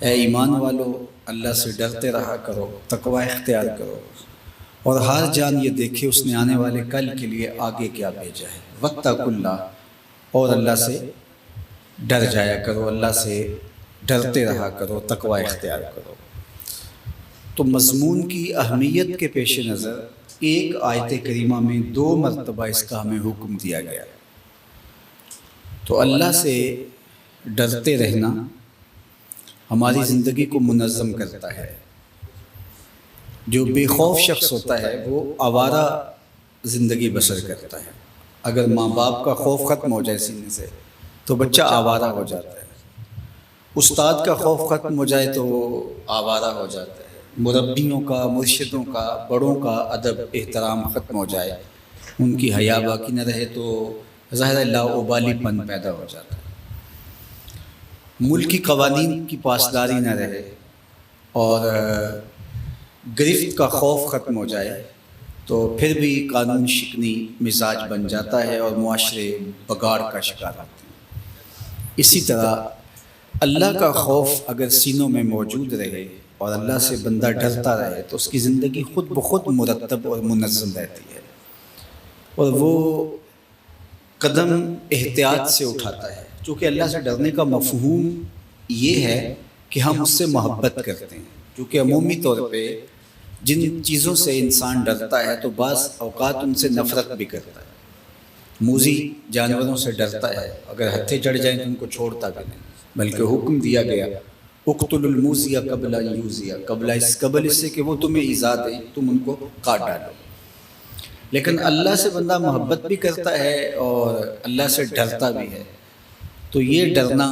اے ایمان والو، اللہ سے ڈرتے رہا کرو، تقوی اختیار کرو، اور ہر جان یہ دیکھے اس نے آنے والے کل کے لیے آگے کیا بھیجا ہے۔ واتقوا اللہ، اور اللہ سے ڈر جایا کرو، اللہ سے ڈرتے رہا کرو، تقوی اختیار کرو۔ تو مضمون کی اہمیت کے پیش نظر ایک آیت کریمہ میں 2 مرتبہ اس کا ہمیں حکم دیا گیا۔ تو اللہ سے ڈرتے رہنا ہماری زندگی کو منظم کرتا ہے۔ جو بے خوف شخص ہوتا ہے وہ آوارہ زندگی بسر کرتا ہے۔ اگر ماں باپ کا خوف ختم ہو جائے سینے سے تو بچہ آوارہ ہو جاتا ہے، استاد کا خوف ختم ہو جائے تو وہ آوارہ ہو جاتا ہے، مربیوں کا، مرشدوں کا، بڑوں کا ادب احترام ختم ہو جائے، ان کی حیا باقی نہ رہے تو ظاہر لاابالی پن پیدا ہو جاتا ہے، ملکی قوانین کی پاسداری نہ رہے اور گرفت کا خوف ختم ہو جائے تو پھر بھی قانون شکنی مزاج بن جاتا ہے اور معاشرے بگاڑ کا شکار ہوتے ہیں۔ اسی طرح اللہ کا خوف اگر سینوں میں موجود رہے اور اللہ سے بندہ ڈرتا رہے تو اس کی زندگی خود بخود مرتب اور منظم رہتی ہے، اور وہ قدم احتیاط سے اٹھاتا ہے، چونکہ اللہ سے ڈرنے کا مفہوم یہ ہے کہ ہم اس سے محبت کرتے ہیں، کیونکہ عمومی طور پہ جن چیزوں سے انسان ڈرتا ہے تو بعض اوقات ان سے نفرت بھی کرتا ہے۔ موذی جانوروں سے ڈرتا ہے، اگر ہتھے چڑھ جائیں تو ان کو چھوڑتا بھی نہیں، بلکہ حکم دیا گیا اقتلوا الموذی قبل ان یؤذی، قبل اس سے کہ وہ تمہیں ایذا دیں تم ان کو کاٹ ڈالو۔ لیکن اللہ سے بندہ محبت بھی کرتا ہے اور اللہ سے ڈرتا بھی ہے، تو یہ ڈرنا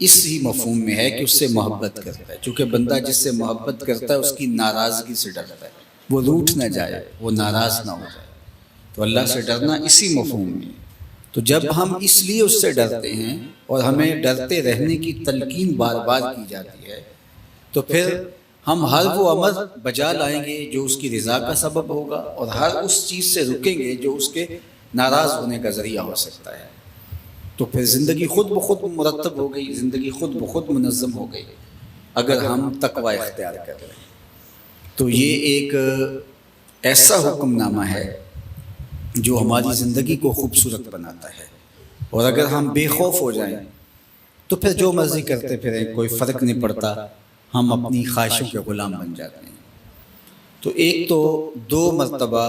اس ہی مفہوم میں ہے کہ اس سے محبت کرتا ہے، چونکہ بندہ جس سے محبت کرتا ہے اس کی ناراضگی سے ڈرتا ہے، وہ روٹھ نہ جائے، وہ ناراض نہ ہو جائے، تو اللہ سے ڈرنا اسی مفہوم میں ہے۔ تو جب ہم اس لیے اس سے ڈرتے ہیں اور ہمیں ڈرتے رہنے کی تلقین بار بار کی جاتی ہے تو پھر ہم ہر وہ عمل بجا لائیں گے جو اس کی رضا کا سبب ہوگا، اور ہر اس چیز سے رکیں گے جو اس کے ناراض ہونے کا ذریعہ ہو سکتا ہے۔ تو پھر زندگی خود بخود مرتب ہو گئی، زندگی خود بخود منظم ہو گئی اگر ہم تقوی اختیار کر لیں۔ تو یہ ایک ایسا حکم نامہ ہے جو ہماری زندگی کو خوبصورت بناتا ہے، اور اگر ہم بے خوف ہو جائیں تو پھر جو مرضی کرتے پھریں، کوئی فرق نہیں پڑتا، ہم اپنی خواہشوں کے غلام بن جاتے ہیں۔ تو ایک تو 2 مرتبہ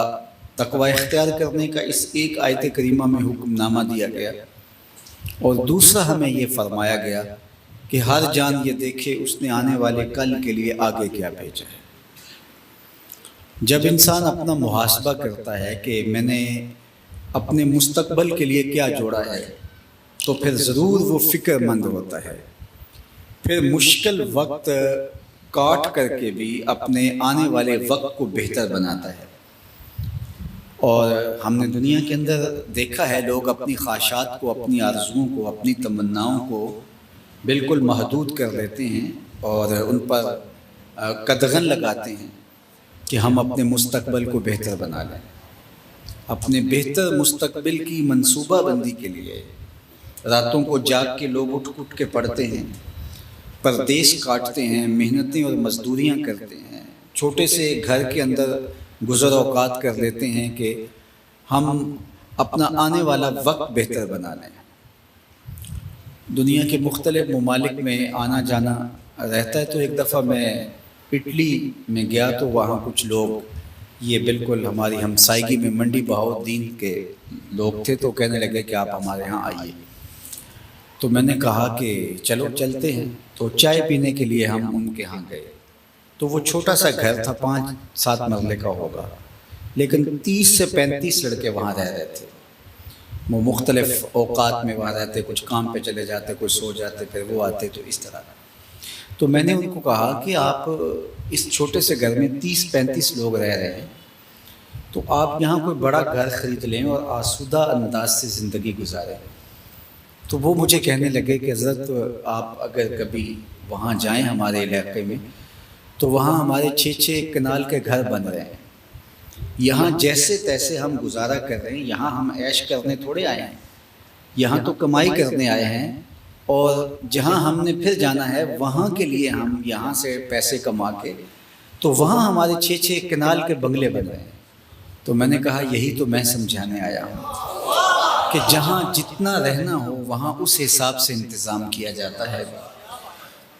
تقوی اختیار کرنے کا اس ایک آیت کریمہ میں حکم نامہ دیا گیا، اور دوسرا ہمیں یہ فرمایا گیا کہ ہر جان یہ دیکھے اس نے آنے والے کل کے لیے آگے کیا بھیجا ہے۔ جب انسان اپنا محاسبہ کرتا ہے کہ میں نے اپنے مستقبل کے لیے کیا جوڑا ہے تو پھر ضرور وہ فکر مند ہوتا ہے، پھر مشکل وقت کاٹ کر کے بھی اپنے آنے والے وقت کو بہتر بناتا ہے۔ اور ہم نے دنیا کے اندر دیکھا ہے لوگ اپنی خواہشات کو، اپنی آرزوؤں کو، اپنی تمناؤں کو بالکل محدود کر لیتے ہیں اور ان پر قدغن لگاتے ہیں کہ ہم اپنے مستقبل کو بہتر بنا لیں۔ اپنے بہتر مستقبل کی منصوبہ بندی کے لیے راتوں کو جاگ کے لوگ اٹھ اٹھ کے پڑھتے ہیں، پردیس کاٹتے ہیں، محنتیں اور مزدوریاں کرتے ہیں، چھوٹے سے گھر کے اندر گزر اوقات کر لیتے ہیں کہ ہم اپنا آنے والا وقت بہتر بنا لیں۔ دنیا کے مختلف ممالک میں آنا جانا رہتا ہے، تو ایک دفعہ میں اٹلی میں گیا تو وہاں کچھ لوگ، یہ بالکل ہماری ہمسائیگی میں منڈی بہاؤالدین کے لوگ تھے، تو کہنے لگے کہ آپ ہمارے ہاں آئیے۔ تو میں نے کہا کہ چلو چلتے ہیں، تو چائے پینے کے لیے ہم ان کے ہاں گئے۔ تو وہ چھوٹا سا گھر تھا، 5-7 مرلے کا ہوگا، لیکن 30 سے 35 لڑکے وہاں رہ رہے تھے۔ وہ مختلف اوقات میں وہاں رہتے، کچھ کام پہ چلے جاتے، کچھ سو جاتے، پھر وہ آتے، تو اس طرح۔ تو میں نے ان کو کہا کہ آپ اس چھوٹے سے گھر میں 30-35 لوگ رہ رہے ہیں، تو آپ یہاں کوئی بڑا گھر خرید لیں اور آسودہ انداز سے زندگی گزاریں۔ تو وہ مجھے کہنے لگے کہ حضرت آپ اگر کبھی وہاں جائیں ہمارے علاقے میں تو وہاں ہمارے 6-6 کنال کے گھر بن رہے ہیں، یہاں جیسے تیسے ہم گزارا کر رہے ہیں، یہاں ہم عیش کرنے تھوڑے آئے ہیں، یہاں تو کمائی کرنے آئے ہیں، اور جہاں ہم نے پھر جانا ہے وہاں کے لیے ہم یہاں سے پیسے کما کے تو وہاں ہمارے 6 کنال کے بنگلے بن رہے ہیں۔ تو میں نے کہا یہی تو میں سمجھانے آیا ہوں کہ جہاں جتنا رہنا ہو وہاں اس حساب سے انتظام کیا جاتا ہے۔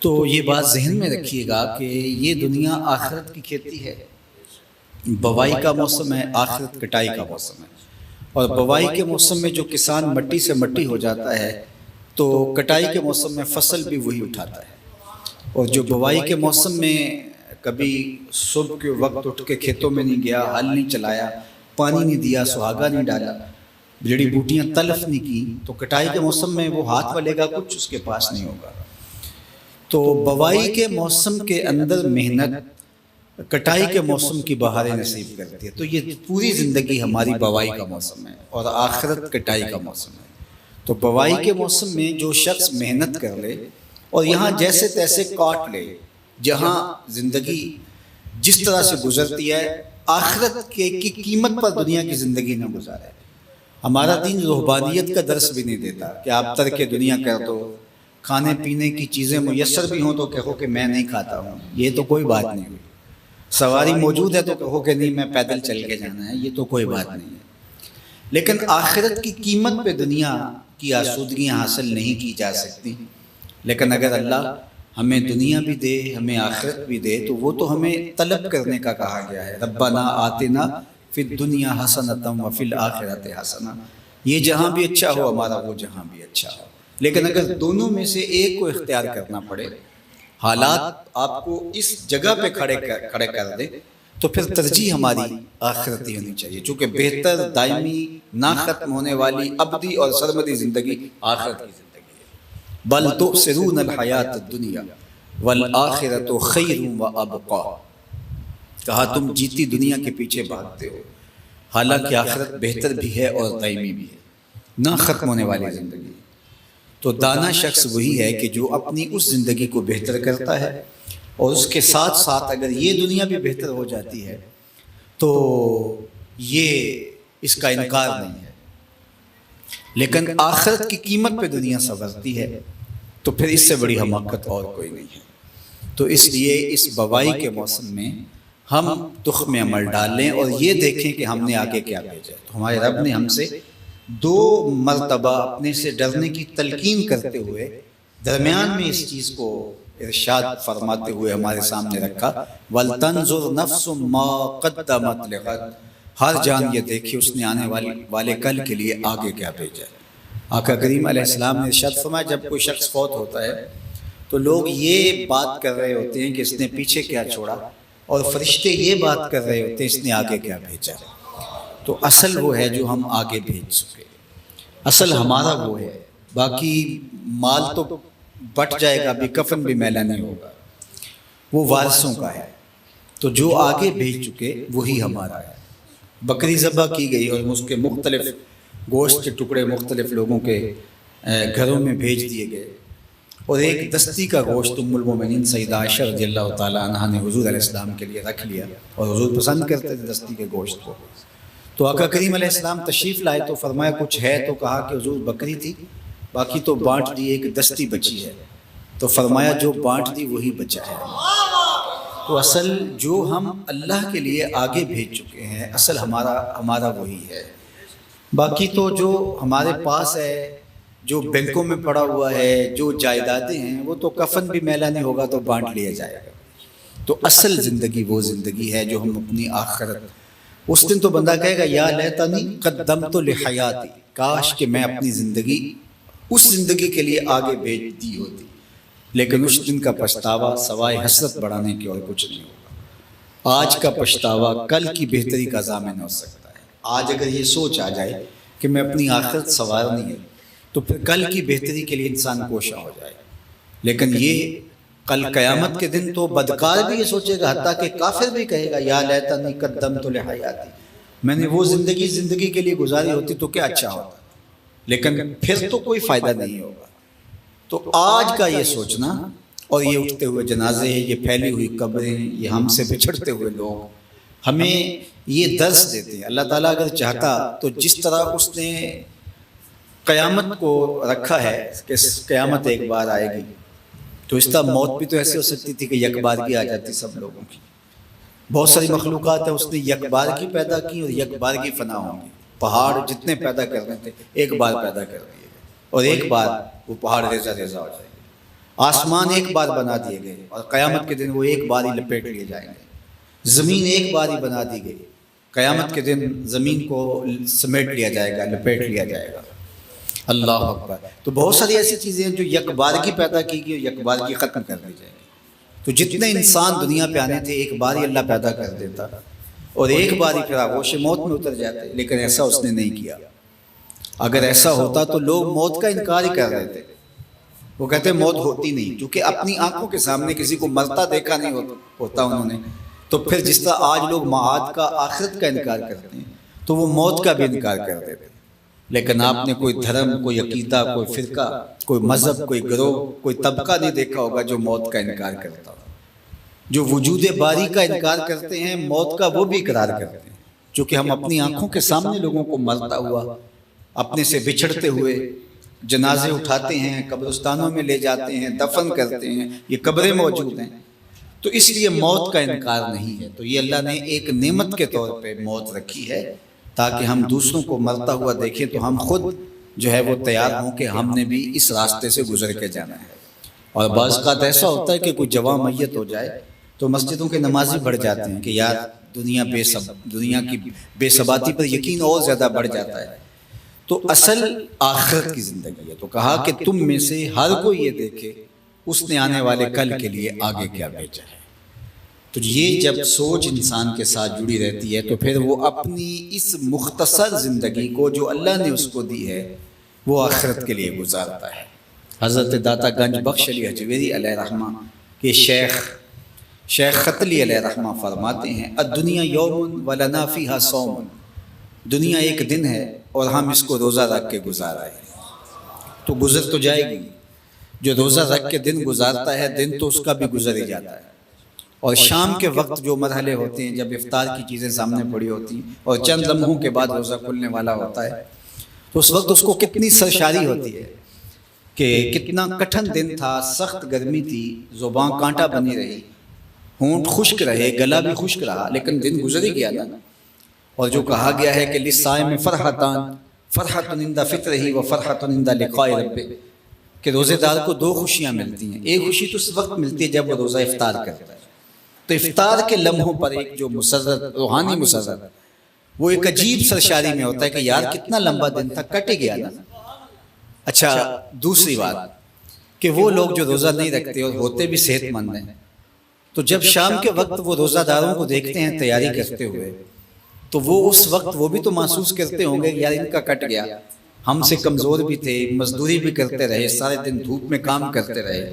تو یہ بات ذہن میں رکھیے گا کہ یہ دنیا آخرت کی کھیتی ہے۔ بوائی کا موسم ہے، آخرت کٹائی کا موسم ہے، اور بوائی کے موسم میں جو کسان مٹی سے مٹی ہو جاتا ہے تو کٹائی کے موسم میں فصل بھی وہی اٹھاتا ہے۔ اور جو بوائی کے موسم میں کبھی صبح کے وقت اٹھ کے کھیتوں میں نہیں گیا، ہل نہیں چلایا، پانی نہیں دیا، سہاگا نہیں ڈالا، جڑی بوٹیاں تلف نہیں کی، تو کٹائی کے موسم میں وہ ہاتھ والے گا کچھ اس کے پاس نہیں ہوگا۔ تو بوائی کے موسم کے اندر محنت کٹائی کے موسم کی بہاریں نصیب کرتی ہے۔ تو یہ پوری زندگی ہماری بوائی کا موسم ہے اور آخرت کٹائی کا موسم ہے۔ تو بوائی کے موسم میں جو شخص محنت کر لے اور یہاں جیسے تیسے کاٹ لے، جہاں زندگی جس طرح سے گزرتی ہے آخرت کی قیمت پر دنیا کی زندگی نہ گزارے۔ ہمارا دین رہبانیت کا درس بھی نہیں دیتا کہ آپ ترک دنیا کر دو، کھانے پینے کی چیزیں میسر بھی ہوں تو کہو کہ میں نہیں کھاتا ہوں، یہ تو کوئی بات نہیں ہوئی۔ سواری موجود ہے تو کہو کہ نہیں میں پیدل چل کے جانا ہے، یہ تو کوئی بات نہیں ہے۔ لیکن آخرت کی قیمت پہ دنیا کی آسودگیاں حاصل نہیں کی جا سکتی۔ لیکن اگر اللہ ہمیں دنیا بھی دے، ہمیں آخرت بھی دے، تو وہ تو ہمیں طلب کرنے کا کہا گیا ہے۔ ربنا آتنا فی الدنیا حسنۃ وفی الآخرۃ حسنہ، یہ جہاں بھی اچھا ہو ہمارا وہ جہاں بھی اچھا ہو۔ لیکن اگر دونوں میں سے ایک کو اختیار کرنا پڑے، حالات آپ کو اس جگہ پہ کھڑے کر دے، تو پھر ترجیح ہماری آخرت ہی ہونی چاہیے، چونکہ بہتر، دائمی، نہ ختم ہونے والی ابدی اور سرمدی زندگی آخرت کی زندگی ہے۔ بل تؤثرون الحیات الدنیا والآخرۃ خیر وابقی، کہا تم جیتی دنیا کے پیچھے بھاگتے ہو، حالانکہ آخرت بہتر بھی ہے اور دائمی بھی ہے، نہ ختم ہونے والی زندگی۔ تو دانا شخص وہی ہے کہ جو اپنی اس زندگی کو بہتر کرتا ہے اور اس کے ساتھ ساتھ اگر یہ دنیا بھی بہتر ہو جاتی ہے تو یہ اس کا انکار نہیں ہے۔ لیکن آخرت کی قیمت پہ دنیا سنورتی ہے تو پھر اس سے بڑی حماقت اور کوئی نہیں ہے۔ تو اس لیے اس بوائی کے موسم میں ہم تخم عمل ڈالیں اور یہ دیکھیں کہ ہم نے آگے کیا بھیجا ہے۔ تو ہمارے رب نے ہم سے 2 مرتبہ اپنے سے ڈرنے کی تلقین کرتے ہوئے درمیان میں اس چیز کو ارشاد فرماتے ہوئے ہمارے سامنے رکھا، وَلْتَنْظُرْ نَفْسٌ مَا قَدَّمَتْ لِغَدٍ، ہر جان یہ دیکھے اس نے آنے والے کل کے لیے آگے کیا بھیجا ہے۔ آقا کریم علیہ السلام نے ارشاد فرمایا جب کوئی شخص فوت ہوتا ہے تو لوگ یہ بات کر رہے ہوتے ہیں کہ اس نے پیچھے کیا چھوڑا، اور فرشتے یہ بات کر رہے ہوتے ہیں اس نے آگے کیا بھیجا۔ تو اصل وہ ہے جو ہم آگے بھیج سکے، اصل ہمارا وہ ہے، باقی مال تو بٹ جائے گا بھی، کفن بھی میلا نہیں ہوگا، وہ وارثوں کا ہے۔ تو جو آگے بھیج چکے وہی ہمارا ہے۔ بکری ذبح کی گئی اور اس کے مختلف گوشت کے ٹکڑے مختلف لوگوں کے گھروں میں بھیج دیے گئے، اور ایک دستی کا گوشت ام المومنین سیدہ عائشہ رضی اللہ تعالیٰ عنہ نے حضور علیہ السلام کے لیے رکھ لیا، اور حضور پسند کرتے تھے دستی کے گوشت کو۔ تو آقا کریم علیہ السلام تشریف لائے تو فرمایا کچھ ہے، تو کہا کہ حضور بکری تھی، باقی تو بانٹ دی، ایک دستی بچی ہے۔ تو فرمایا جو بانٹ دی وہی بچا ہے۔ تو اصل جو ہم اللہ کے لیے آگے بھیج چکے ہیں اصل ہمارا وہی ہے۔ باقی تو جو ہمارے پاس ہے، جو بینکوں میں پڑا ہوا ہے، جو جائیدادیں ہیں، وہ تو کفن بھی میلا نہیں ہوگا تو بانٹ لیا جائے گا۔ تو اصل زندگی وہ زندگی ہے جو ہم اپنی آخرت، اس دن تو بندہ کہے گا یا لیتنی قدمت لحیاتی، کاش کہ میں اپنی زندگی اس زندگی کے لیے آگے بھیج دی ہوتی، لیکن اس دن کا پچھتاوا سوائے حسرت بڑھانے کے اور کچھ نہیں ہوگا۔ آج کا پچھتاوا کل کی بہتری کا ضامن ہو سکتا ہے۔ آج اگر یہ سوچ آ جائے کہ میں اپنی آخرت سنوارنی ہے تو پھر کل کی بہتری کے لیے انسان کوشاں ہو جائے، لیکن یہ کل قیامت کے دن تو بدکار بھی یہ سوچے گا، حتیٰ کہ کافر بھی کہے گا یا لیتنی قدمت لحیاتی، میں نے وہ زندگی کے لیے گزاری ہوتی تو کیا اچھا ہوتا، لیکن پھر تو کوئی فائدہ نہیں ہوگا۔ تو آج کا یہ سوچنا اور یہ اٹھتے ہوئے جنازے، یہ پھیلی ہوئی قبریں، یہ ہم سے بچھڑتے ہوئے لوگ ہمیں یہ درس دیتے ہیں۔ اللہ تعالیٰ اگر چاہتا تو جس طرح اس نے قیامت کو رکھا ہے کہ قیامت ایک بار آئے گی، تو اس طرح موت بھی تو ایسے ہو سکتی تھی کہ یک بارگی آ جاتی سب لوگوں کی۔ بہت ساری مخلوقات ہیں اس نے یک بارگی پیدا کی اور یک بارگی فنا ہوں گی۔ پہاڑ جتنے پیدا کرنے تھے ایک بار پیدا کر دیے گئے اور ایک بار وہ پہاڑ ریزہ ریزہ ہو جائے گے۔ آسمان ایک بار بنا دیے گئے اور قیامت کے دن وہ ایک بار ہی لپیٹ لیے جائیں گے۔ زمین ایک بار ہی بنا دی گئی، قیامت کے دن زمین کو سمیٹ لیا جائے گا، لپیٹ لیا جائے گا۔ اللہ اکبر۔ تو بہت ساری ایسی چیزیں ہیں جو یک بارگی پیدا کی گئی اور یک بارگی ختم کر دی جائے گی۔ تو جتنے انسان دنیا پہ آنے تھے ایک بار ہی اللہ پیدا کر دیتا اور ایک بار ہی پھر آغوش موت میں اتر جاتے، لیکن ایسا اس نے نہیں کیا۔ اگر ایسا ہوتا تو لوگ موت کا انکار ہی کر دیتے، وہ کہتے موت ہوتی نہیں، کیونکہ اپنی آنکھوں کے سامنے کسی کو مرتا دیکھا نہیں ہوتا انہوں نے۔ تو پھر جس طرح آج لوگ معاد کا، آخرت کا انکار کرتے ہیں، تو وہ موت کا بھی انکار کر دیتے۔ لیکن آپ نے کوئی دھرم، کوئی عقیدہ، کوئی فرقہ، کوئی مذہب، کوئی گروہ، کوئی طبقہ نہیں دیکھا ہوگا جو موت کا انکار کرتا ہو۔ جو وجود باری کا انکار کرتے ہیں، موت کا وہ بھی اقرار کرتے ہیں، چونکہ ہم اپنی آنکھوں کے سامنے لوگوں کو مرتا ہوا، اپنے سے بچھڑتے ہوئے جنازے اٹھاتے ہیں، قبرستانوں میں لے جاتے ہیں، دفن کرتے ہیں، یہ قبریں موجود ہیں۔ تو اس لیے موت کا انکار نہیں ہے۔ تو یہ اللہ نے ایک نعمت کے طور پہ موت رکھی ہے تاکہ ہم دوسروں کو مرتا ہوا دیکھیں تو ہم خود جو ہے وہ تیار ہوں کہ ہم نے بھی اس راستے سے گزر کے جانا ہے۔ اور بعض اوقات ایسا ہوتا ہے کہ کوئی جواں میت ہو جائے تو مسجدوں کے نمازی بڑھ جاتے ہیں کہ یار دنیا کی بے ثباتی پر یقین اور زیادہ بڑھ جاتا ہے۔ تو اصل آخرت کی زندگی ہے۔ تو کہا کہ تم میں سے ہر کوئی یہ دیکھے اس نے آنے والے کل کے لیے آگے کیا بھیجا ہے۔ تو یہ جب سوچ انسان کے ساتھ جڑی رہتی ہے تو پھر وہ اپنی اس مختصر زندگی کو جو اللہ نے اس کو دی ہے وہ آخرت کے لیے گزارتا ہے۔ حضرت داتا گنج بخش علی حجویری علیہ رحمہ کے شیخ خطلی علیہ رحمہ فرماتے ہیں الدنیا یوم ولنا فیہا صوم، دنیا ایک دن ہے اور ہم اس کو روزہ رکھ کے گزار رہے ہیں۔ تو گزر تو جائے گی، جو روزہ رکھ کے دن گزارتا ہے دن تو اس کا بھی گزر ہی جاتا ہے۔ اور شام کے وقت جو مرحلے ہوتے ہیں جب افطار کی چیزیں سامنے پڑی ہوتی ہیں اور چند لمحوں کے بعد روزہ کھلنے والا ہوتا ہے تو اس وقت اس کو کتنی سرشاری ہوتی ہے کہ کتنا کٹھن دن تھا، سخت گرمی تھی، زبان کانٹا بنی رہی، ہونٹ خشک رہے، گلا بھی خشک رہا، لیکن دن گزر ہی گیا نا۔ اور جو کہا گیا ہے کہ للصائم فرحتان، فرحۃ عند فطرہ و فرحۃ عند لقاء ربہ، کہ روزے دار کو دو خوشیاں ملتی ہیں۔ ایک خوشی تو اس وقت ملتی ہے جب وہ روزہ افطار کرتا ہے، تو افطار کے لمحوں پر ایک جو مسرت، روحانی مسرت، وہ ایک عجیب سرشاری میں ہوتا ہے کہ یار کتنا لمبا دن تھا، کٹ ہی گیا نا۔ اچھا دوسری بات کہ وہ لوگ جو روزہ نہیں رکھتے اور ہوتے بھی صحت مند ہیں، تو جب شام کے وقت وہ روزہ داروں کو دیکھتے ہیں تیاری کرتے ہوئے تو وہ اس وقت وہ بھی تو محسوس کرتے ہوں گے کہ یار ان کا کٹ گیا، ہم سے کمزور بھی تھے، مزدوری بھی کرتے رہے، سارے دن دھوپ میں کام کرتے رہے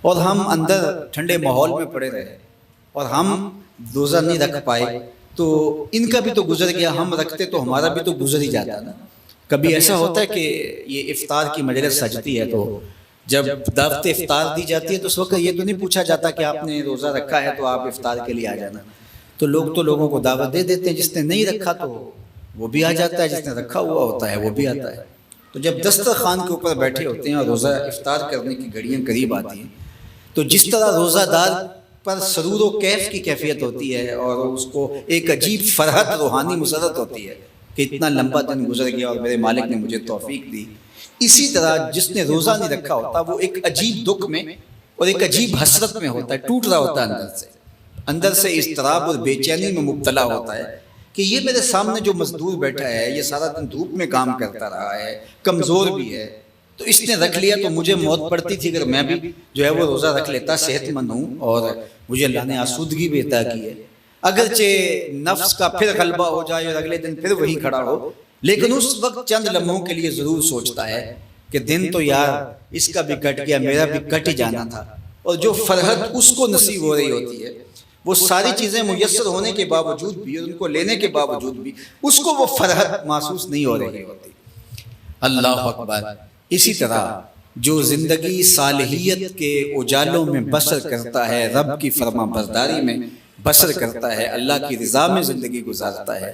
اور ہم اندر ٹھنڈے ماحول میں پڑے رہے اور ہم روزہ نہیں رکھ پائے، تو ان کا بھی تو گزر گیا، ہم رکھتے تو ہمارا بھی تو گزر ہی جاتا نا۔ کبھی ایسا ہوتا ہے کہ یہ افطار کی مجلس سجتی ہے تو جب دعوت افطار دی جاتی ہے تو اس وقت یہ تو نہیں پوچھا جاتا کہ آپ نے روزہ رکھا ہے تو آپ افطار کے لیے آ جانا، تو لوگ تو لوگوں کو دعوت دے دیتے ہیں، جس نے نہیں رکھا تو وہ بھی آ جاتا ہے، جس نے رکھا ہوا ہوتا ہے وہ بھی آتا ہے۔ تو جب دسترخوان کے اوپر بیٹھے ہوتے ہیں اور روزہ افطار کرنے کی گھڑیاں قریب آتی ہیں تو جس طرح روزہ دار پر سرور و کیف کی کیفیت ہوتی ہے اور اس کو ایک عجیب فرحت، روحانی مسرت ہوتی ہے کہ اتنا لمبا دن گزر گیا اور میرے مالک نے مجھے توفیق دی، اسی طرح جس نے روزہ نہیں رکھا ہوتا وہ ایک عجیب دکھ میں اور ایک عجیب حسرت میں ہوتا ہے، ٹوٹ رہا ہوتا ہے اندر سے اضطراب اور بے چینی میں مبتلا ہوتا ہے کہ یہ میرے سامنے جو مزدور بیٹھا ہے، یہ سارا دن دھوپ میں کام کرتا رہا ہے، کمزور بھی ہے، تو اس نے رکھ لیا تو مجھے موت پڑتی تھی اگر میں بھی جو ہے وہ روزہ رکھ لیتا، صحت مند ہوں اور مجھے اللہ نے آسودگی بھی عطا کی ہے، اگرچہ نفس کا پھر غلبہ ہو جائے اور اگلے دن پھر وہی کھڑا ہو، لیکن اس وقت چند لمحوں کے لیے ضرور سوچتا ہے کہ دن تو یار اس کا بھی کٹ گیا، میرا بھی کٹ ہی جانا تھا۔ اور جو فرحت اس کو نصیب ہو رہی ہوتی ہے، وہ ساری چیزیں میسر ہونے کے باوجود بھی اور ان کو لینے کے باوجود بھی اس کو وہ فرحت محسوس نہیں ہو رہی ہوتی۔ اللہ اکبر۔ اسی طرح جو زندگی صالحیت کے اجالوں میں بسر کرتا ہے، رب کی فرما برداری میں بسر کرتا ہے، اللہ کی رضا میں زندگی گزارتا ہے،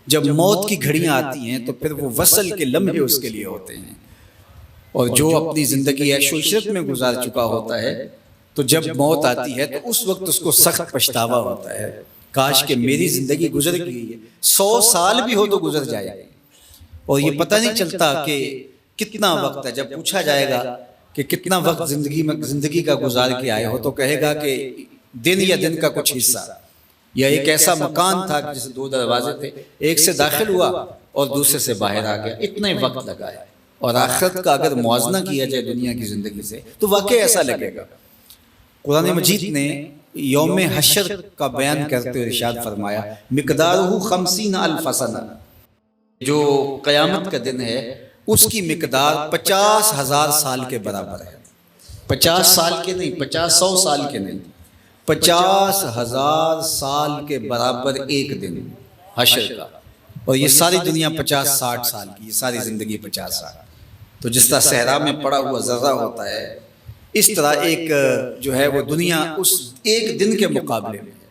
جب موت کی گھڑیاں آتی ہیں تو پھر وہ وصل کے لمحے اس کے لیے ہوتے ہیں، اور جو اپنی زندگی عیش و عشرت میں گزار چکا ہوتا ہے تو جب موت آتی ہے تو اس وقت اس کو سخت پچھتاوا ہوتا ہے، کاش کہ میری زندگی گزر گئی ہے، 100 سال بھی ہو تو گزر جائے، اور یہ پتہ نہیں چلتا کہ کتنا وقت ہے۔ جب پوچھا جائے گا کہ کتنا وقت زندگی کا گزار کے آئے ہو تو کہے گا کہ دن یا دن کا کچھ حصہ، یا ایک ایسا مکان تھا جس 2 دروازے تھے، ایک سے داخل ہوا اور دوسرے سے باہر آ گیا، اتنا ہی وقت لگا ہے۔ اور آخرت کا اگر موازنہ کیا جائے دنیا کی زندگی سے تو واقعی ایسا لگے گا۔ قرآن مجید نے یوم حشر کا بیان کرتے ہوئے ارشاد فرمایا مقدارہ 50,000 سنہ، جو قیامت کا دن ہے اس کی مقدار 50,000 سال کے برابر ہے۔ 50 سال کے نہیں، 100 سال کے نہیں، 50,000 سال کے برابر ایک دن حشر کا، اور یہ ساری دنیا 50-60 سال کی، یہ ساری زندگی 50 سال۔ تو جس طرح صحرا میں پڑا ہوا ذرہ ہوتا ہے، اس طرح ایک جو ہے وہ دنیا اس ایک دن کے مقابلے میں ہے۔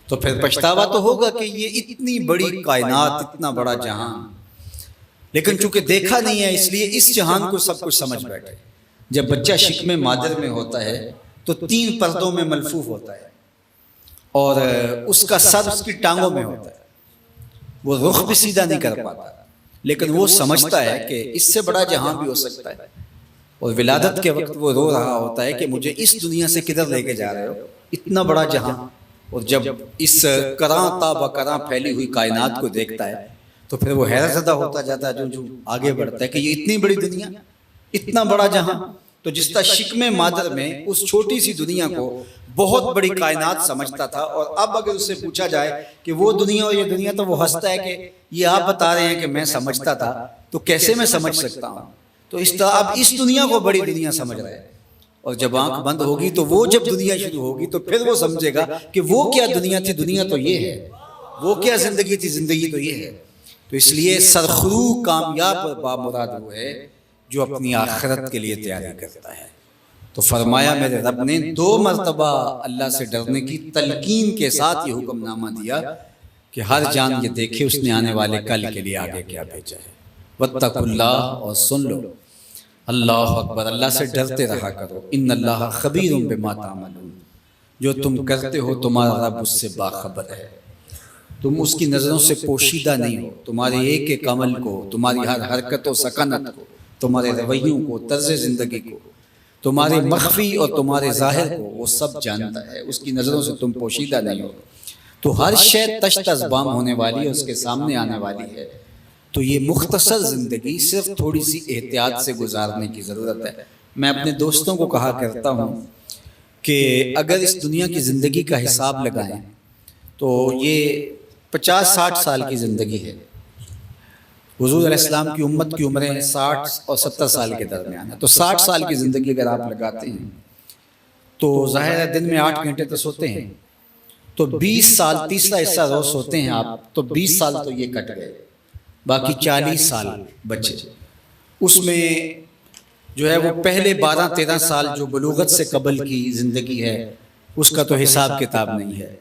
تو پھر پچھتاوا تو ہوگا کہ یہ اتنی بڑی کائنات، اتنا بڑا جہان، لیکن چونکہ دیکھا نہیں ہے اس لیے اس جہان کو سب کچھ سمجھ بیٹھے۔ جب بچہ شکم مادر میں ہوتا ہے تو 3 پردوں میں ملفوف ہوتا ہے، اور اس کا سر اس کی ٹانگوں میں ہوتا ہے، وہ رخ بھی سیدھا نہیں کر پاتا، لیکن وہ سمجھتا ہے کہ اس سے بڑا جہاں بھی ہو سکتا ہے۔ اور ولادت کے وقت وہ رو رہا ہوتا ہے کہ مجھے اس دنیا سے کدھر لے کے جا رہے ہو، اتنا بڑا جہاں۔ اور جب اس کراں تا بکراں پھیلی ہوئی کائنات کو دیکھتا ہے تو پھر وہ حیرت زدہ ہوتا جاتا ہے، جو آگے بڑھتا ہے کہ یہ اتنی بڑی دنیا، اتنا بڑا جہاں۔ تو جس طرح شکم مادر میں اس چھوٹی سی دنیا کو بہت بڑی کائنات سمجھتا تھا، اور اب اگر اس سے پوچھا جائے کہ وہ دنیا اور یہ دنیا، تو وہ ہنستا ہے کہ یہ آپ بتا رہے ہیں کہ میں سمجھتا تھا، تو کیسے میں سمجھ سکتا ہوں؟ تو اس طرح اب اس دنیا کو بڑی دنیا سمجھ رہے ہیں، اور جب آنکھ بند ہوگی تو وہ جب دنیا شروع ہوگی تو پھر وہ سمجھے گا کہ وہ کیا دنیا تھی، دنیا تو یہ ہے، وہ کیا زندگی تھی، زندگی تو یہ ہے۔ تو اس لیے سرخرو کامیاب اور بامراد وہ ہے جو اپنی آخرت کے لیے تیاری کرتا ہے۔ تو فرمایا میرے رب نے 2 مرتبہ اللہ سے ڈرنے کی تلقین کے ساتھ یہ حکم نامہ دیا کہ ہر جان یہ دیکھے اس نے آنے والے کل کے لیے آگے کیا بھیجا ہے۔ واتقوا اللہ، اور سن لو، اللہ اکبر، اللہ سے ڈرتے رہا کرو، ان اللہ خبیر بما تعملون، جو تم کرتے ہو تمہارا رب اس سے باخبر ہے، تم اس کی نظروں سے پوشیدہ نہیں ہو، تمہارے ایک ایک عمل کو، تمہاری ہر حرکت و سکنت کو، تمہارے رویوں کو، طرز زندگی کو، تمہارے مخفی اور تمہارے ظاہر کو وہ سب جانتا ہے، اس کی نظروں سے تم پوشیدہ نہیں ہو۔ تو ہر شے تشت ازبام ہونے والی ہے، اس کے سامنے آنے والی ہے۔ تو یہ مختصر زندگی صرف تھوڑی سی احتیاط سے گزارنے کی ضرورت ہے۔ میں اپنے دوستوں کو کہا کرتا ہوں کہ اگر اس دنیا کی زندگی کا حساب لگائیں تو یہ 50-60 سال کی زندگی ہے۔ حضور علیہ السلام کی امت کی عمریں 60 اور 70 سال کے درمیان ہے، تو 60 سال کی زندگی اگر آپ لگاتے ہیں تو ظاہر ہے دن میں 8 گھنٹے تو سوتے ہیں، تو 20 سال، تیسرا حصہ روز سوتے ہیں آپ، تو 20 سال تو یہ کٹ گئے، باقی 40 سال بچے۔ اس میں جو ہے وہ پہلے 12-13 سال جو بلوغت سے قبل کی زندگی ہے اس کا تو حساب کتاب نہیں ہے،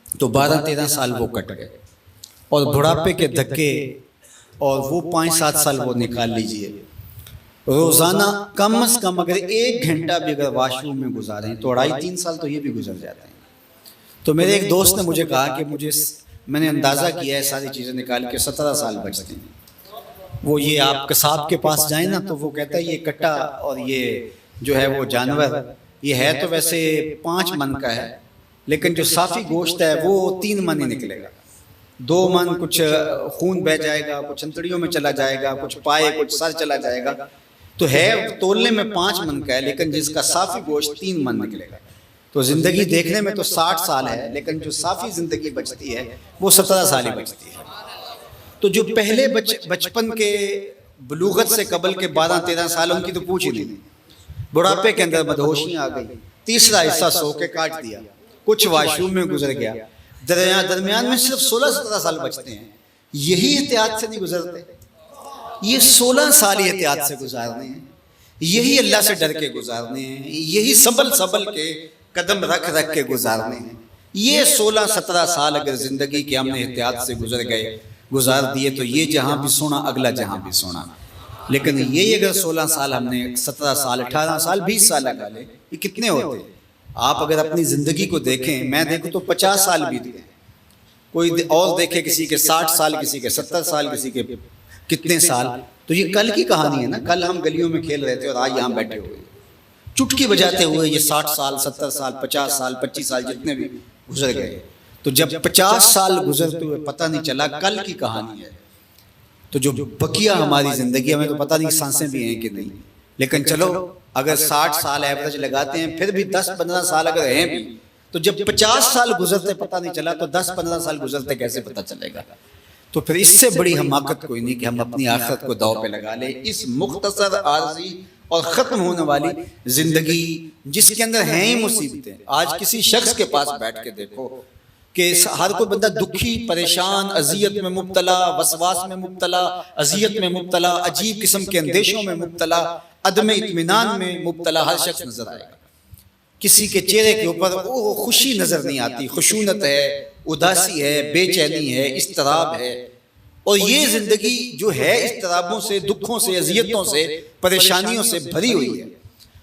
تو 12-13 سال وہ کٹ گئے، اور بڑھاپے کے دھکے اور وہ 5-7 سال وہ نکال لیجئے۔ روزانہ کم از کم اگر 1 گھنٹہ بھی اگر واش روم میں گزاریں تو 2.5-3 سال تو یہ بھی گزر جاتے ہیں۔ تو میرے ایک دوست نے مجھے کہا کہ میں نے اندازہ کیا ہے ساری چیزیں نکال کے 17 سال بچتے ہیں۔ وہ یہ آپ قصاب کے پاس جائیں نا تو وہ کہتا ہے یہ کٹا اور یہ جو ہے وہ جانور یہ ہے تو ویسے 5 من کا ہے، لیکن جو صافی گوشت ہے وہ 3 من ہی نکلے گا، 2 من کچھ خون بہ جائے گا، کچھ انتڑیوں میں چلا جائے گا، کچھ پائے، کچھ سر چلا جائے گا، تو ہے تولنے میں 5 من کا ہے، لیکن جس کا صافی گوشت 3 من نکلے گا۔ تو زندگی دیکھنے میں تو 60 سال ہے، لیکن جو صافی زندگی بچتی ہے وہ 17 سال ہی بچتی ہے۔ تو جو پہلے بچپن کے بلوغت سے قبل کے 12-13 سال ان کی تو پوچھ ہی نہیں، بڑھاپے کے اندر مدہوشیاں آ گئی، تیسرا حصہ سو کے کاٹ دیا، کچھ واش روم میں گزر گیا، درمیان میں صرف 16-17 سال بچتے ہیں۔ یہی احتیاط سے نہیں گزرتے، یہ 16 سال ہی احتیاط سے گزارنے ہیں، یہی اللہ سے ڈر کے گزارنے ہیں، یہی سنبھل کے قدم رکھ کے گزارنے ہیں۔ یہ 16-17 سال اگر زندگی کے ہم نے احتیاط سے گزار دیے تو یہ جہاں بھی سونا، اگلا جہاں بھی سونا۔ لیکن یہ اگر 16 سال ہم نے 17 سال 18 سال 20 سال لگا لے، یہ کتنے ہوتے ہیں؟ آپ اگر اپنی زندگی کو دیکھیں، میں دیکھوں تو 50 سال بیت گئے، کوئی اور دیکھے کسی کے 60 سال، کسی کے 70 سال، کسی کے کتنے سال. تو یہ کل کی کہانی ہے نا. کل ہم گلیوں میں کھیل رہے تھے اور آج یہاں بیٹھے ہوئے چٹکی بجاتے ہوئے یہ 60 سال 70 سال 50 سال 25 سال جتنے بھی گزر گئے. تو جب 50 سال گزرتے ہوئے پتہ نہیں چلا کل کی کہانی ہے، تو جو بقیہ ہماری زندگی، ہمیں تو پتہ نہیں سانسیں بھی ہیں کہ نہیں، لیکن چلو اگر 60 سال ایوریج لگاتے ہیں، پھر بھی 10-15 سال اگر ہیں بھی، تو جب 50 سال گزرتے پتہ نہیں چلا تو 10-15 سال گزرتے کیسے پتہ چلے گا؟ تو پھر اس سے بڑی حماقت کوئی نہیں کہ ہم اپنی آخرت کو داؤ پہ لگا لیں. اس مختصر عارضی اور ختم ہونے والی زندگی جس کے اندر ہیں ہی مصیبتیں. آج کسی شخص کے پاس بیٹھ کے دیکھو کہ ہر کوئی بندہ دکھی، پریشان، اذیت میں مبتلا، وسواس میں مبتلا، اذیت میں مبتلا، عجیب قسم کے اندیشوں میں مبتلا، عدم اطمینان میں مبتلا ہر شخص نظر آئے گا. کسی کے چہرے کے اوپر وہ خوشی نظر نہیں آتی، خشونت ہے، اداسی ہے، بے چینی ہے، اضطراب ہے. اور یہ زندگی جو ہے اضطرابوں سے، دکھوں سے، اذیتوں سے، پریشانیوں سے بھری ہوئی ہے.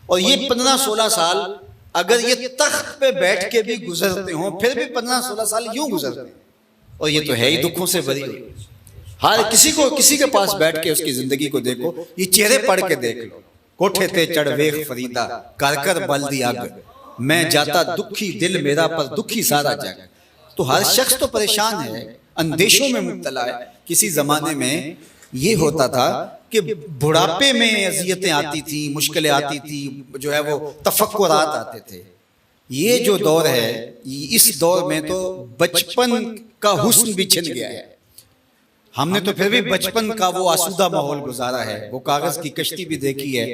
اور یہ 15-16 سال اگر یہ تخت پہ بیٹھ کے بھی گزرتے ہوں، پھر بھی 15-16 سال یوں گزرتے ہیں. اور یہ تو ہے ہی دکھوں سے بھری ہوئی. ہر کسی کے پاس بیٹھ کے اس کی زندگی کو دیکھو، یہ چہرے پڑھ کے دیکھ لو. کوٹھے تے چڑھ ویخ فریدا، کر بل دی اگ، میں جاتا دکھی دل میرا پر دکھی سارا جگ. تو ہر شخص تو پریشان ہے، اندیشوں میں مبتلا ہے. کسی زمانے میں یہ ہوتا تھا کہ بڑھاپے میں اذیتیں آتی تھیں، مشکلیں آتی تھیں، جو ہے وہ تفکرات آتے تھے. یہ جو دور ہے، اس دور میں تو بچپن کا حسن بھی چھن گیا ہے. ہم نے تو پھر بھی بچپن کا وہ آسودہ ماحول گزارا ہے، وہ کاغذ کی کشتی بھی دیکھی ہے،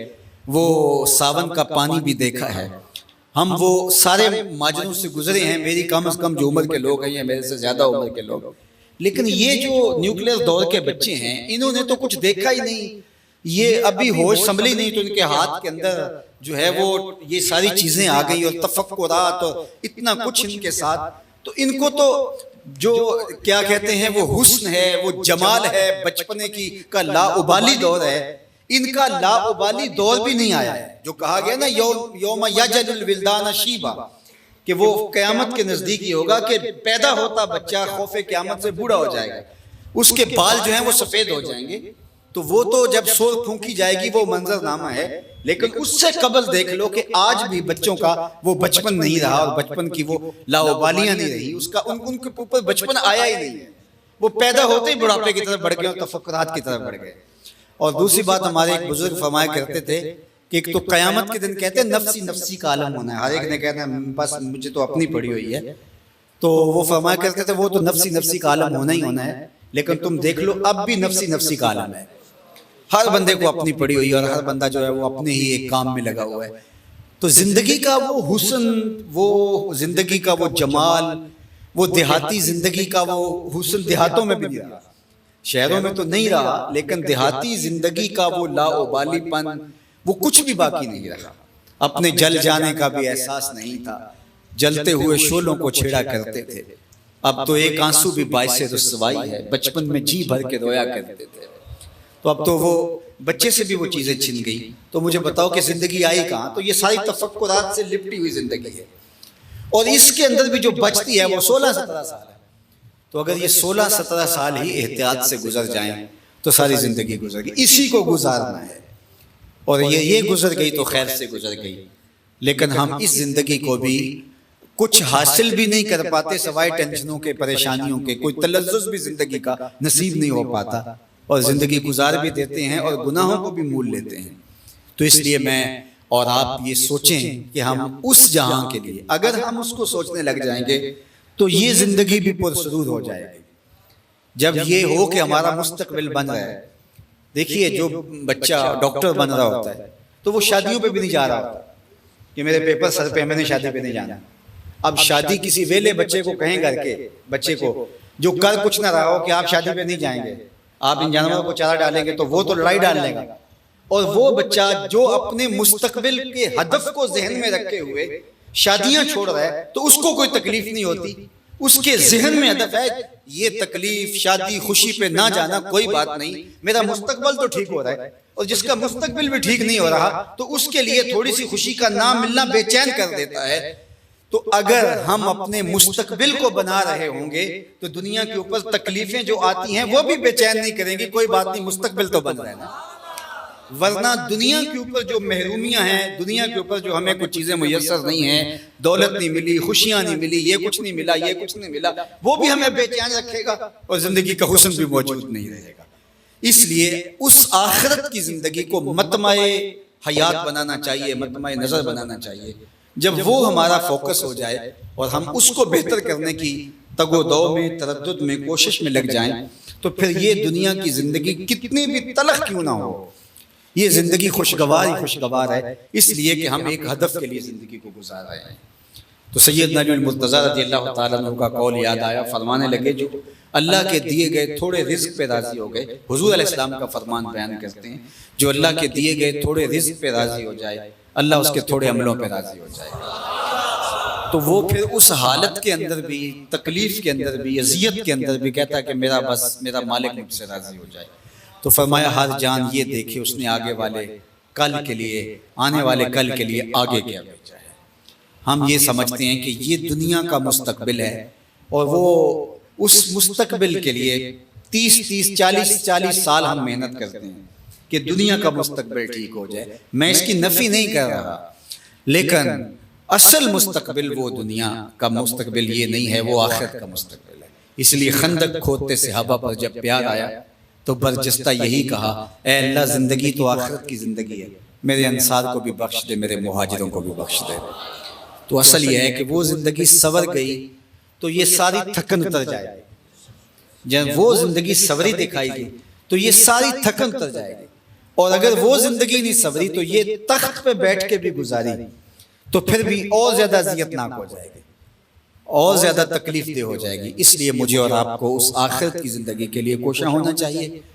وہ ساون کا پانی بھی دیکھا ہے. ہم وہ سارے ماجروں سے گزرے ہیں. میری کم از کم جو عمر کے لوگ ہیں یا میرے سے زیادہ عمر کے لوگ. لیکن یہ جو نیوکلیئر دور کے بچے ہیں، انہوں نے تو کچھ دیکھا ہی نہیں. یہ ابھی ہوش سنبھلی نہیں تو ان کے ہاتھ کے اندر جو ہے وہ یہ ساری چیزیں آ گئی، اور تفکرات اور اتنا کچھ ان کے ساتھ. تو ان کو تو جو کیا کہتے ہیں وہ حسن ہے، وہ جمال ہے، بچپنے کی کا لا ابالی دور ہے. ان کا لا ابالی دور بھی نہیں آیا ہے. جو کہا گیا نا یوم یجل الولدان شیبا، کہ وہ قیامت کے نزدیک ہی ہوگا کہ پیدا ہوتا بچہ خوف قیامت سے بوڑھا ہو جائے گا، اس کے بال جو ہیں وہ سفید ہو جائیں گے. تو وہ تو جب سور پھونکی جائے گی وہ منظر نامہ ہے. لیکن اس سے قبل دیکھ لو کہ آج بھی بچوں کا وہ بچپن نہیں رہا، اور بچپن کی وہ لاوبالیاں نہیں رہی. اس کا ان کے اوپر بچپن آیا ہی نہیں ہے. وہ پیدا ہوتے ہی بڑھاپے کی طرف بڑھ گئے اور تفکرات کی طرف بڑھ گئے. اور دوسری بات ہمارے ایک بزرگ فرمایا کرتے تھے کہ ایک تو قیامت کے دن کہتے ہیں نفسی نفسی کا عالم ہونا ہے. ہر ایک نے کہنا ہے بس مجھے تو اپنی پڑی ہوئی ہے. تو وہ فرمایا کرتے تھے وہ تو نفسی نفسی کا عالم ہونا ہی ہونا ہے. لیکن تم دیکھ لو اب بھی نفسی نفسی کا عالم ہے. ہر بندے کو اپنی پڑی ہوئی ہے، اور ہر بندہ جو ہے وہ اپنے ہی ایک کام میں لگا ہوا ہے. تو زندگی کا وہ حسن، وہ زندگی کا وہ جمال، وہ دیہاتی زندگی کا وہ حسن دیہاتوں میں بھی نہیں رہا، شہروں میں تو نہیں رہا، لیکن دیہاتی زندگی کا وہ لا ابالی پن وہ کچھ بھی باقی نہیں رہا. اپنے جل جانے کا بھی احساس نہیں تھا، جلتے ہوئے شعلوں کو چھیڑا کرتے تھے. اب تو ایک آنسو بھی باعث رسوائی ہے، بچپن میں جی بھر کے رویا کرتے تھے. تو اب تو وہ بچے سے بھی وہ چیزیں چھن گئی. تو مجھے بتاؤ کہ زندگی آئی کہاں؟ تو یہ ساری تفکرات سے لپٹی ہوئی زندگی ہے. اور اس کے اندر بھی جو بچتی ہے وہ 16-17 سال ہے. تو اگر یہ 16-17 سال ہی احتیاط سے گزر جائیں تو ساری زندگی گزر گئی. اسی کو گزارنا ہے، اور یہ گزر گئی تو خیر سے گزر گئی. لیکن ہم اس زندگی کو بھی کچھ حاصل بھی نہیں کر پاتے سوائے ٹینشنوں کے، پریشانیوں کے. کوئی تلذذ بھی زندگی کا نصیب نہیں ہو پاتا، اور زندگی گزار بھی دیتے ہیں اور گناہوں کو بھی مول لیتے ہیں. تو اس لیے میں اور آپ یہ سوچیں کہ ہم اس جہاں کے لیے اگر ہم اس کو سوچنے لگ جائیں گے تو یہ زندگی بھی پرسرور ہو جائے گی. جب یہ ہو کہ ہمارا مستقبل بن رہا ہے. دیکھیے جو بچہ ڈاکٹر بن رہا ہوتا ہے تو وہ شادیوں پہ بھی نہیں جا رہا ہوتا کہ میرے پیپر سر پہ میں نے شادی پہ نہیں جانا. اب شادی کسی ویلے بچے کو کہیں گھر کے بچے کو جو کر کچھ نہ رہا ہو کہ آپ شادی پہ نہیں جائیں گے، آپ ان جانوروں کو چارہ ڈالیں گے، تو وہ تو لڑائی ڈال لے گا. اور وہ بچہ جو اپنے مستقبل کے ہدف کو ذہن میں رکھے ہوئے شادیاں چھوڑ رہا ہے تو اس کو کوئی تکلیف نہیں ہوتی. اس کے ذہن میں ہدف ہے یہ تکلیف، شادی، خوشی پہ نہ جانا کوئی بات نہیں، میرا مستقبل تو ٹھیک ہو رہا ہے. اور جس کا مستقبل بھی ٹھیک نہیں ہو رہا تو اس کے لیے تھوڑی سی خوشی کا نام ملنا بے چین کر دیتا ہے۔ تو اگر ہم اپنے مستقبل کو بنا رہے ہوں گے تو دنیا کے اوپر تکلیفیں جو آتی ہیں وہ بھی بے چین نہیں کریں گی، کوئی بات نہیں، مستقبل تو بن رہا ہے نا۔ ورنہ دنیا کے اوپر جو محرومیاں ہیں، دنیا کے اوپر جو ہمیں کچھ چیزیں میسر نہیں ہیں، دولت نہیں ملی، خوشیاں نہیں ملی، یہ کچھ نہیں ملا، یہ کچھ نہیں ملا، وہ بھی ہمیں بے چین رکھے گا اور زندگی کا حسن بھی موجود نہیں رہے گا۔ اس لیے اس آخرت کی زندگی کو مطمع حیات بنانا چاہیے، مطمع نظر بنانا چاہیے۔ جب وہ ہمارا فوکس ہو جائے اور ہم اس کو بہتر کرنے کی تگ و دو میں، تردد میں، کوشش میں لگ جائیں تو پھر یہ دنیا کی زندگی کتنی بھی تلخ کیوں نہ ہو، یہ زندگی خوشگوار ہی خوشگوار ہے، اس لیے کہ ہم ایک ہدف کے لیے زندگی کو گزار رہے ہیں۔ تو سیدنا علی المرتضیٰ رضی اللہ تعالیٰ عنہ کا قول یاد آیا، فرمانے لگے جو اللہ کے دیے گئے تھوڑے رزق پہ راضی ہو گئے، حضور علیہ السلام کا فرمان بیان کرتے ہیں، جو اللہ کے دیے گئے تھوڑے رزق پہ راضی ہو جائے، اللہ اس کے تھوڑے عملوں پہ راضی ہو جائے گا۔ تو وہ پھر اس حالت کے اندر بھی، تکلیف کے اندر بھی، اذیت کے اندر بھی کہتا ہے کہ میرا بس میرا مالک مجھ سے راضی ہو جائے۔ تو فرمایا ہر جان یہ دیکھے اس نے آگے والے کل کے لیے، آنے والے کل کے لیے آگے کیا بھیجا ہے۔ ہم یہ سمجھتے ہیں کہ یہ دنیا کا مستقبل ہے اور وہ اس مستقبل کے لیے 30 40 سال ہم محنت کرتے ہیں کہ دنیا کا مستقبل ٹھیک ہو جائے۔ میں اس کی نفی نہیں کر رہا، لیکن اصل مستقبل وہ دنیا کا مستقبل یہ نہیں ہے، وہ آخرت کا مستقبل ہے۔ اس لیے خندق کھودتے صحابہ پر جب پیار آیا تو برجستہ یہی کہا، اے اللہ زندگی تو آخرت کی زندگی ہے، میرے انصار کو بھی بخش دے، میرے مہاجروں کو بھی بخش دے۔ تو اصل یہ ہے کہ وہ زندگی سور گئی تو یہ ساری تھکن اتر جائے گی۔ جب وہ زندگی سوری دکھائی گی تو یہ ساری تھکن اتر جائے گی، اور اگر وہ زندگی نہیں سوری تو یہ تخت پہ بیٹھ کے بھی گزاری تو پھر بھی اور زیادہ اذیتناک ہو جائے گی، اور زیادہ تکلیف دہ ہو جائے گی۔ اس لیے مجھے اور آپ کو اس آخرت کی زندگی کے لیے کوشاں ہونا چاہیے۔